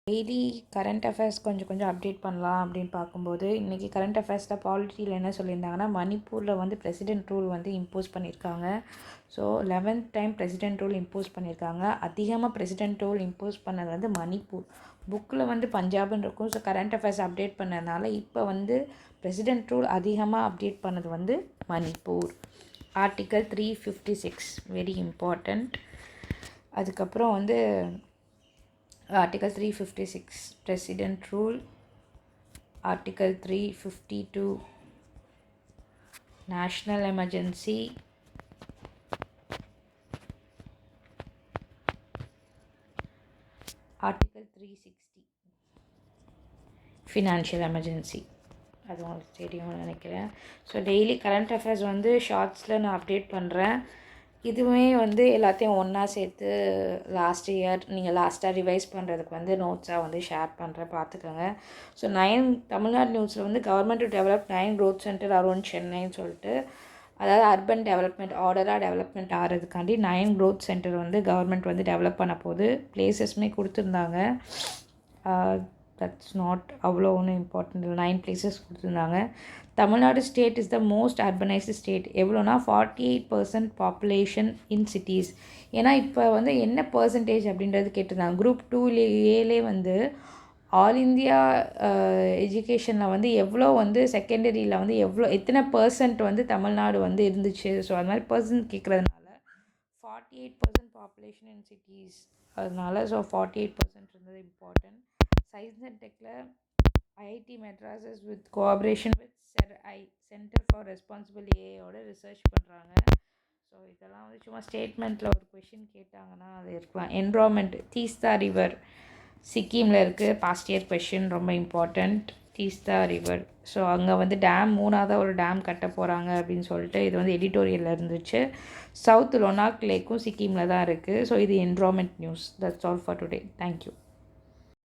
Daily current affairs கொஞ்சம் update பண்ணலாம் அப்படின்னு பார்க்கும்போது இன்றைக்கி கரண்ட் அஃபேர்ஸில் பாலிட்டியில் என்ன சொல்லியிருந்தாங்கன்னா மணிப்பூரில் வந்து பிரசிடென்ட் ரூல் வந்து இம்போஸ் பண்ணியிருக்காங்க. So 11th time president rule impose பண்ணியிருக்காங்க. அதிகமாக பிரசிடென்ட் ரூல் இம்போஸ் பண்ணது வந்து மணிப்பூர். புக்கில் வந்து பஞ்சாப்னு இருக்கும். ஸோ கரண்ட் அஃபேர்ஸ் அப்டேட் பண்ணதுனால இப்போ வந்து பிரசிடென்ட் ரூல் அதிகமாக அப்டேட் பண்ணது வந்து மணிப்பூர். Article 356 very important. அதுக்கப்புறம் வந்து Article 356 President Rule, Article 352 National Emergency, Article 360 Financial Emergency. அது உங்களுக்கு தெரியும்னு நினைக்கிறேன். ஸோ டெய்லி கரண்ட் அஃபேர்ஸ் வந்து ஷார்ட்ஸில் நான் அப்டேட் பண்ணுறேன். இதுவுமே வந்து எல்லாத்தையும் ஒன்றா சேர்த்து லாஸ்ட் இயர் நீங்கள் லாஸ்ட்டாக ரிவைஸ் பண்ணுறதுக்கு வந்து நோட்ஸாக வந்து ஷேர் பண்ணுறேன், பார்த்துக்கோங்க. ஸோ 9 தமிழ்நாடு நியூஸில் வந்து government to develop 9 growth centre around சென்னைன்னு சொல்லிட்டு, அதாவது அர்பன் டெவலப்மெண்ட் ஆர்டராக டெவலப்மெண்ட் ஆகிறதுக்காண்டி 9 growth சென்டர் வந்து கவர்மெண்ட் வந்து டெவலப் பண்ண போது பிளேசஸ்மே கொடுத்துருந்தாங்க. தட்ஸ் நாட் அவ்வளோ ஒன்றும் இம்பார்ட்டன்ட். 9 places கொடுத்துருந்தாங்க. Tamil Nadu state is the most urbanised state. எவ்வளோனா 48% பாப்புலேஷன் இன் சிட்டிஸ். ஏன்னா இப்போ வந்து என்ன பர்சன்டேஜ் அப்படின்றது கேட்டிருந்தாங்க. குரூப் 2A வந்து ஆல் இந்தியா எஜுகேஷனில் வந்து எவ்வளோ வந்து செகண்டரியில் வந்து எத்தனை பர்சன்ட் வந்து தமிழ்நாடு வந்து இருந்துச்சு. ஸோ அது மாதிரி பர்சன்ட் கேட்குறதுனால 48% பாப்புலேஷன் இன் சிட்டிஸ், அதனால ஸோ 48% இருந்தது இம்பார்ட்டன்ட். சயின்ஸ் அண்ட் டெக்கில் IIT Madras's with cooperation with CERI centre for responsible ஏஐயோட ரிசர்ச் பண்ணுறாங்க. ஸோ இதெல்லாம் வந்து சும்மா ஸ்டேட்மெண்ட்டில் ஒரு கொஷின் கேட்டாங்கன்னா அது இருக்கலாம். என்விரான்மெண்ட் தீஸ்தா ரிவர் சிக்கிமில் இருக்குது. பாஸ்ட் இயர் கொஷின் ரொம்ப இம்பார்ட்டண்ட். தீஸ்தா ரிவர். ஸோ அங்கே வந்து டேம் 3ஆவது ஒரு டேம் கட்ட போகிறாங்க அப்படின்னு சொல்லிட்டு இது வந்து எடிட்டோரியலில் இருந்துச்சு. சவுத் லொனாக் லேக்கும் சிக்கிமில் தான் இருக்குது. ஸோ இது environment news. That's all for today. Thank you.